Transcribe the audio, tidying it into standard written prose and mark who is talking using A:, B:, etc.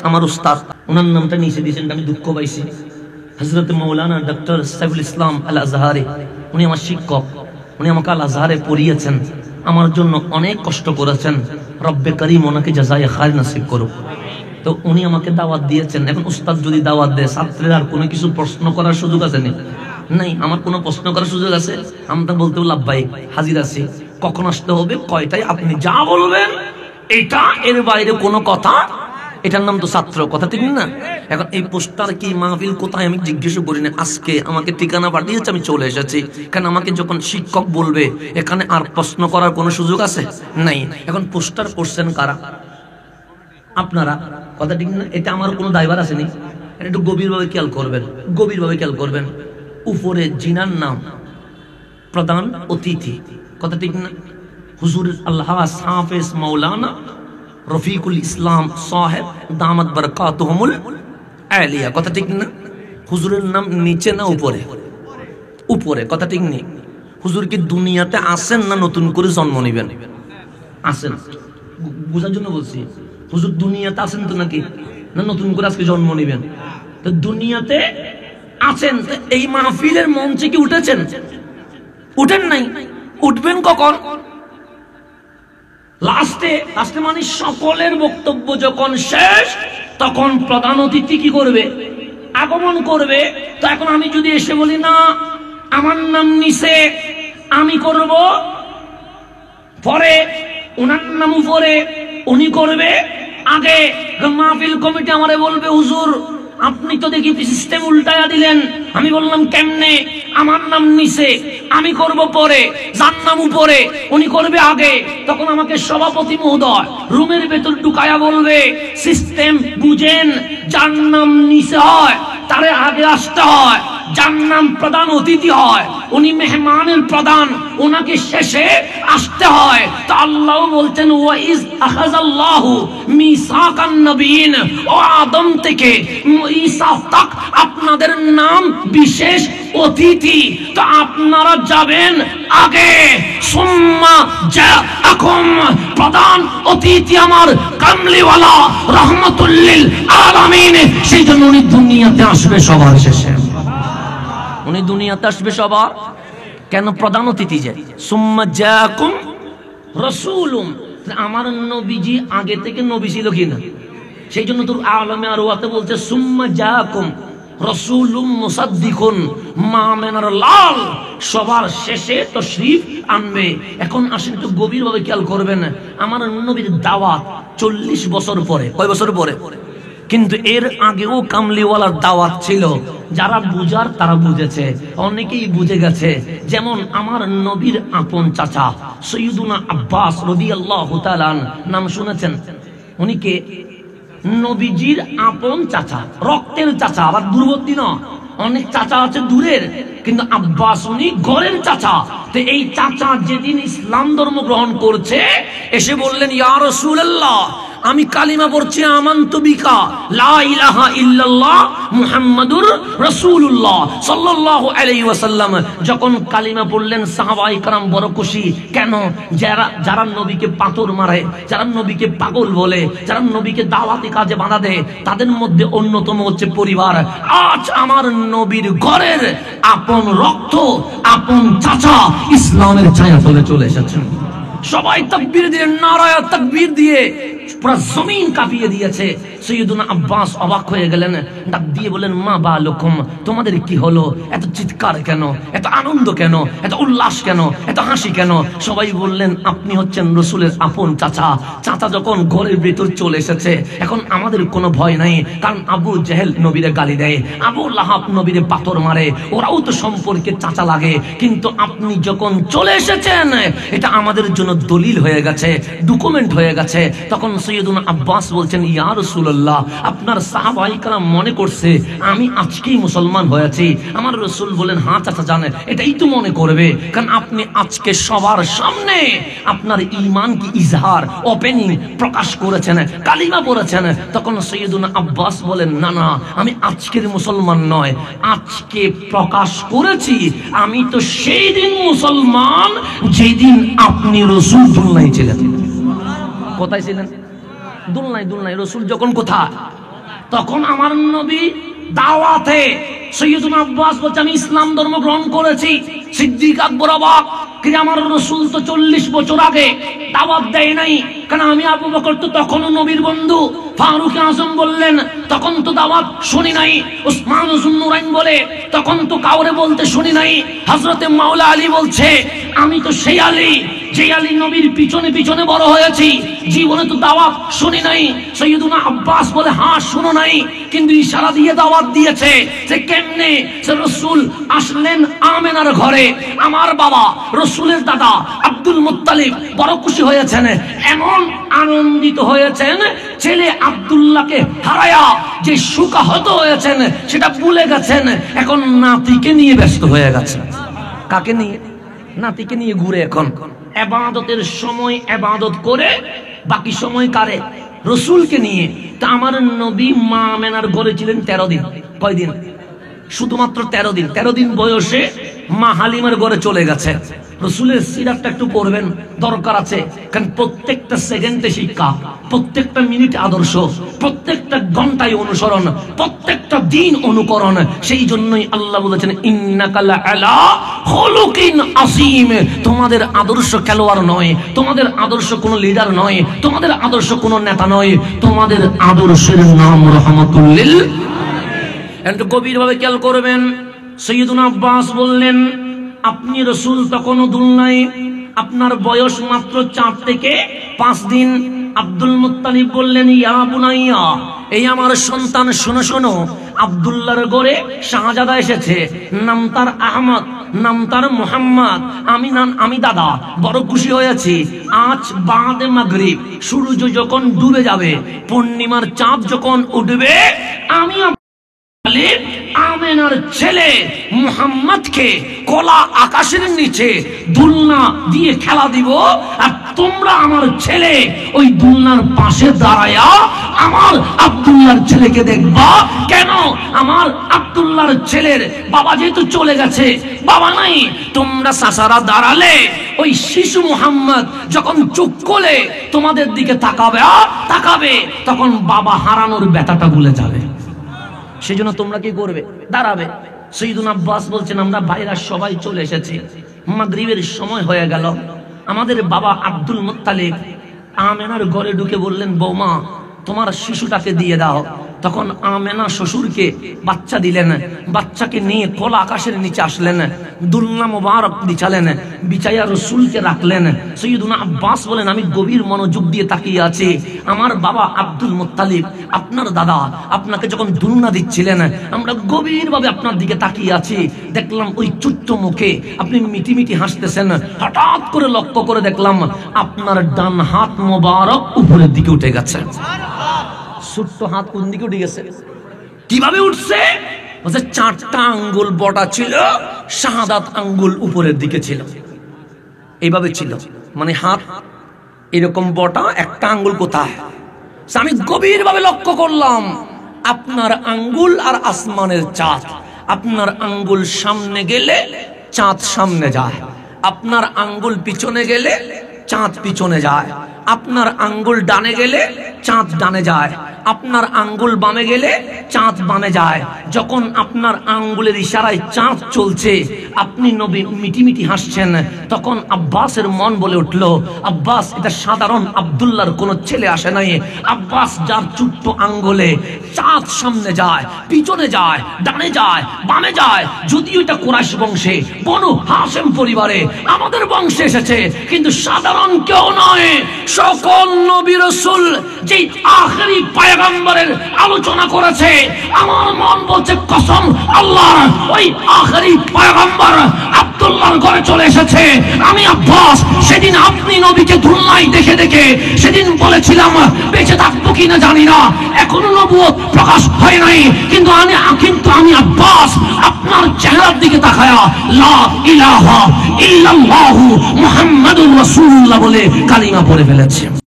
A: আমার উস্তাদ, ওনার নামটা নিচে দিয়েছেন, আমি দুঃখ পাইছি। হযরত মাওলানা ডক্টর সাইফুল ইসলাম আল আজহারি, উনি আমার শিক্ষক, উনি আমাকে আল আজহারে পড়িয়েছেন, আমার জন্য অনেক কষ্ট করেছেন। রব্বে করিম ওনাকে জাযায়ে খায়র নসিব করুক। তো উনি আমাকে দাওয়াত দিয়েছেন। এখন উস্তাদ যদি দাওয়াত দেয়, ছাত্রের আর কোনো কিছু প্রশ্ন করার সুযোগ আছে নাই? আমার কোনো প্রশ্ন করার সুযোগ আছে? আমরা বলতে লাভবাই, হাজির আছি। কখন আসতে হবে, কয়টায়, আপনি যা বলবেন এটা, এর বাইরে কোনো কথা। এটার নাম তো ছাত্র কথা, ঠিক না? এখন এই পোস্টার কি, মাহফিল কোথায়, আমি জিজ্ঞেস করি না। আজকে আমাকে ঠিকানা পাঠিয়েছে, আমি চলে এসেছি। কারণ আমাকে যখন শিক্ষক বলবে, এখানে আর প্রশ্ন করার কোনো সুযোগ আছে নাই। এখন পোস্টার করছেন কারা? আপনারা, কথা ঠিক না? এটা আমার কোনো দায়ভার আসেনি। একটু গভীরভাবে খেয়াল করবেন, গভীরভাবে খেয়াল করবেন। উপরে জিনার নাম প্রধান অতিথি, কথা ঠিক না? হুজুর আল্লাহ হাফেজ মাওলানা রফিকুল ইসলাম সাহেব দামাত বরকাতুহুমুল আলিয়া, কথা ঠিক না? হুজুরের নাম নিচে না উপরে? উপরে, কথা ঠিক নেই? হুজুর কি দুনিয়াতে আসেন না নতুন করে জন্ম নেবেন? আসেন, বোঝার জন্য বলছি। হুজুর দুনিয়াতে আছেন তো নাকি, না নতুন করে আজকে জন্ম নেবেন? তো দুনিয়াতে আছেন। এই মাহফিলের মঞ্চে কি উঠেছেন? উঠেন নাই। উঠবেন কখন? লাস্টে মানে সকলের বক্তব্য যখন শেষ, তখন প্রধান অতিথি কি করবে? আগমন করবে। তো এখন আমি যদি এসে বলি না, আমার নাম নিচে, আমি করব পরে, ওনার নাম উপরে, উনি করবে আগে। মাহফিল কমিটি আমারে বলবে, হুজুর আপনি তো দেখি সিস্টেম উল্টায়া দিলেন। আমি বললাম কেমনে? আমার নাম নিচে, আমি করব পরে, যার নাম উপরে উনি করবে আগে। তখন আমাকে সভাপতি মহোদয় রুমের ভেতর ঢুকায়া বলবে, সিস্টেম বুঝেন, যার নাম নিচে হয় তারে আগে আসতে হয়, যার নাম প্রধান অতিথি হয় উনি মেহমানের প্রধান, ওনাকে শেষে আসতে হয়। তো আল্লাহ বলছেন, ওয়াইজ আখাযাল্লাহু মিসাকান নবিয়িন, ও আদম থেকে ঈসা তক আপনাদের নাম বিশেষ অতিথি। তো আপনারা যাবেন আগে, সুম্মা জাআকুম, প্রধান অতিথি আমার কামলিওয়ালা রাহমাতুল লিল আলামিন। সেই জন্য উনি দুনিয়াতে আসবে সবার শেষে। উনি দুনিয়াতে আসবে সবার। কেন? প্রধান অতিথি যে। সুম্মা জাআকুম রাসূলুম, আমার নবীজি আগে থেকে নবী ছিল কিনা? সেই জন্য তোর আলমে আরওয়াতে বলছে, সুম্মা জাআকুম রাসূলুম মুসাদ্দিকুন মা মিনার লাল, সবার শেষে তাশরীফ আনবে। এখন আসেন একটু গভীরভাবে খেয়াল করবেন। আমার নবীর দাওয়াত 40 বছর পরে। কয় বছর পরে? কিন্তু এর আগেও কামলিওয়ালার দাওয়াত ছিল। যারা বুঝার তারা বুঝেছে, অনেকেই বুঝে গেছে। যেমন আমার নবীর আপন চাচা সৈয়দুনা আব্বাস রাদিয়াল্লাহু তাআলা, নাম শুনেছেন? উনি কে? নবীজির আপন চাচা, রক্তের চাচা, আবার দূরবর্তী না। অনেক চাচা আছে দূরের, কিন্তু আব্বাস উনি ঘরের চাচা। তো এই চাচা যেদিন ইসলাম ধর্ম গ্রহণ করছে, এসে বললেন, ইয়া রাসূলুল্লাহ, আমি কালিমা পড়ছি, আমান্তু বিকা লা ইলাহা ইল্লাল্লাহ মুহাম্মাদুর রাসূলুল্লাহ সাল্লাল্লাহু আলাইহি ওয়াসাল্লাম। যখন কালিমা পড়লেন, সাহাবায়ে কেরাম বড় খুশি। কেন? যারা নবীকে পাথর মারে, যারা নবীকে পাগল বলে, যারা নবীকে দাওয়াতি কাজে বাধা দেয়, তাদের মধ্যে অন্যতম হচ্ছে পরিবার। আজ আমার নবীর ঘরের আপন রক্ত, আপন চাচা ইসলামের ছায়া তলে চলে এসেছেন। সবাই তাকবীর দিয়ে, নারায়ে তাকবীর দিয়ে পুরো জমিন কাঁপিয়ে দিয়েছে। সৈয়দুনা আব্বাস অবাক হয়ে গেলেন, ডাক দিয়ে বলেন, মা বালুকুম, তোমাদের কি হলো? এত চিৎকার কেন? এত আনন্দ কেন? এত উল্লাস কেন? এত হাসি কেন? সবাই বললেন, আপনি হচ্ছেন রাসূলের আপন চাচা। চাচা যখন ঘরের ভেতর চলে এসেছে, এখন আমাদের কোনো ভয় নাই। কারণ আবু জেহেল নবীরে গালি দেয়, আবু লাহাব নবীরে পাথর মারে, ওরাও তো সম্পর্কে চাচা লাগে। কিন্তু আপনি যখন চলে এসেছেন, এটা আমাদের জন্য দলিল হয়ে গেছে, ডকুমেন্ট হয়ে গেছে। তখন সৈয়দুনা আব্বাস বলছেন, ইয়া রাসূলুল্লাহ, আপনার সাহাবায়ে কেরাম মনে করছে আমি আজকেই মুসলমান হয়েছি। আমার রাসূল বলেন, হ্যাঁ চাচা জানেন, এটাই তো মনে করবে, কারণ আপনি আজকে সবার সামনে আপনার ঈমান কি ইজহার, ওপেনিং প্রকাশ করেছেন, কালিমা পড়েছেন। তখন সৈয়দুনা আব্বাস বলেন, না না, আমি আজকের মুসলমান নয়, আজকে প্রকাশ করেছি। আমি তো সেই দিন মুসলমান যেদিন আপনি রাসূল দুলনায় ছিলেন। কোথায় ছিলেন? দুলনায়। রাসূল যখন কোথায়? তখন আমার নবী দাওয়াতে সৈয়দুনা আব্বাস বলছে আমি ইসলাম ধর্ম গ্রহণ করেছি। সিদ্দিক আকবর অবাক, কি আমার রাসূল তো 40 বছর আগে দাওয়াত দেয় নাই কেন? আমি আবু বকর তো তখনও নবীর বন্ধু। ফারুক আজম বললেন তখন তো দাওয়াত শুনি নাই। উসমান যুন্নুরাইন বলে তখন তো কাউরে বলতে শুনি নাই। হযরতে মাওলা আলী বলছে আমি তো সেই আলী যে আলী নবীর পিছনে পিছনে বড় হয়েছি, জীবনে তো দাওয়াত শুনি নাই। সৈয়দুনা আব্বাস বলে হ্যাঁ শুনো নাই, কিন্তু ইশারা দিয়ে দাওয়াত দিয়েছে যে কেমনে সে রাসূল আসলেন আমেনার ঘরে। আমার বাবা রাসূলের দাদা আব্দুল মুত্তালিব বড় খুশি হয়েছেন, এমন আনন্দিত হয়েছেন ছেলে আব্দুল্লাহকে হারায়া যে শোকাহত হয়েছেন সেটা ভুলে গেছেন, এখন নাতিকে নিয়ে ব্যস্ত হয়ে গেছেন। কাকে নিয়ে? নাতিকে নিয়ে ঘুরে এখন ইবাদতের সময় ইবাদত করে, বাকি সময় কারে? রাসূলকে নিয়ে। তা আমার নবী মা আমেনার ঘরে ছিলেন 13 দিন। কয়দিন? শুধুমাত্র 13 দিন। 13 দিন বয়সে মা হালিমার ঘরে চলে গেছে। রাসূলের সিরাতটা একটু পড়বেন, দরকার আছে, কারণ প্রত্যেকটা সেকেন্ডে শিক্ষা, প্রত্যেকটা মিনিট আদর্শ, প্রত্যেকটা ঘন্টায় অনুসরণ, প্রত্যেকটা দিন অনুকরণ। সেই জন্যই আল্লাহ বলেছেন ইন্নাকা লাআলা খুলুকিন আসীম। তোমাদের আদর্শ খেলোয়াড় নয়, তোমাদের আদর্শ কোনো লিডার নয়, তোমাদের আদর্শ কোনো নেতা নয়, তোমাদের আদর্শের নাম রাহমাতুল লিল আলামিন। একটু গভীরভাবে খেয়াল করবেন। সৈয়দুনা আব্বাস বললেন আপনি রাসূল তখনও দুলনায়, আপনার বয়স মাত্র 4 থেকে 5 দিন। আব্দুল মুত্তালিব বললেন ইয়া বুনাইয়া, এই আমার সন্তান শোনো শোনো, আব্দুল্লাহর ঘরে শাহজাদা এসেছে, নাম তার আহমদ, নাম তার মুহাম্মদ। আমি দাদা বড় খুশি হয়েছি। আজ বাদে মাগরিব সূর্য যখন ডুবে যাবে, পূর্ণিমার চাঁদ যখন উঠবে, আমি আমেনার ছেলে মুহাম্মদকে কলা আকাশের নিচে দুলনা দিয়ে খেলা দিব, আর তোমরা আমার ছেলে ওই দুলনার পাশে দাঁড়ায়া আমার আব্দুল্লাহর ছেলেকে দেখবা। কেন? আমার আব্দুল্লাহর ছেলের বাবা যেহেতু চলে গেছে, বাবা নাই, তোমরা চাচারা দাঁড়ালে ওই শিশু মুহাম্মদ যখন চোখ খুলে তোমাদের দিকে তাকাবে, তখন বাবা হারানোর ব্যথাটা ভুলে যাবে। সেজন্য তোমরা কি করবে? দাঁড়াবে। সৈয়দুনা আব্বাস বলছেন আমরা ভাইরা সবাই চলে এসেছি, মাগরিবের সময় হয়ে গেল। আমাদের বাবা আব্দুল মুত্তালিব আমেনার ঘরে ঢুকে বললেন বৌমা তোমার শিশুটাকে দিয়ে দাও। তখন আমেনা শ্বশুরকে বাচ্চা দিলেন, বাচ্চাকে নিয়ে খোলা আকাশের নিচে আসলেন, দুলনা মোবারক বিছালেন, বিছাইয়া রাসূলকে রাখলেন। সৈয়দুনা আব্বাস বলেন আমি গভীর মনোযোগ দিয়ে তাকিয়ে আছি। আমার বাবা আব্দুল মুত্তালিব আপনার দাদা আপনাকে যখন দুলনা দিচ্ছিলেন, আমরা গভীরভাবে আপনার দিকে তাকিয়ে আছি। দেখলাম ওই ছোট্ট মুখে আপনি মিটি মিটি হাসতেছেন। হঠাৎ করে লক্ষ্য করে দেখলাম আপনার ডান হাত মোবারক উপরের দিকে উঠে গেছে। ছোট্ট হাত কোন দিকে উঠে গেছে? কিভাবে উঠছে? বলছে 4টা আঙ্গুল বটা ছিল, শাহাদাত আঙ্গুল উপরের দিকে ছিল, এইভাবে ছিল, মানে হাত এরকম বটা, একটা আঙ্গুল কোথায়? আমি গভীর ভাবে লক্ষ্য করলাম আপনার আঙ্গুল আর আসমানের চাঁদ। আপনার আঙ্গুল সামনে গেলে চাঁদ সামনে যায়, আপনার আঙ্গুল পিছনে গেলে চাঁদ পিছনে যায়, আপনার আঙ্গুল ডানে গেলে চাঁদ ডানে যায়, আপনার আঙ্গুল বামে গেলে চাঁদ বামে যায়। যখন আপনার আঙ্গুলের ইশারায় চাঁদ চলছে, আপনি নবী মিটি মিটি হাসছেন, তখন আব্বাসের মন বলে উঠল আব্বাস এটা সাধারণ আব্দুল্লাহর কোন ছেলে আসে নাই। আব্বাস যার ছোট্ট আঙ্গুলে চাঁদ সামনে যায়, পিছনে যায়, ডানে যায়, বামে যায়, যদিও এটা কুরাইশ বংশে বনু হাশেম পরিবারে আমাদের বংশে এসেছে, কিন্তু সাধারণ কেউ নয়। সকল নবী রাসূল যেই আখেরি পয়গম্বরের আলোচনা করেছে, আমার মন বলছে কসম আল্লাহ ওই আখেরি পয়গম্বর আব্দুল্লাহর ঘরে চলে এসেছে। আমি আব্বাস সেদিন আপনি নবীকে দুলনায় দেখে দেখে সেদিন বলেছিলাম বেঁচে থাকবো কিনা জানি না, এখনো নবুয়ত প্রকাশ হয় নাই, কিন্তু আমি আব্বাস আপনার চেহারার দিকে তাকায়া লা ইলাহা ইল্লাল্লাহু মুহাম্মাদুর রাসূলুল্লাহ বলে কালিমা পড়ে ফেলেছি।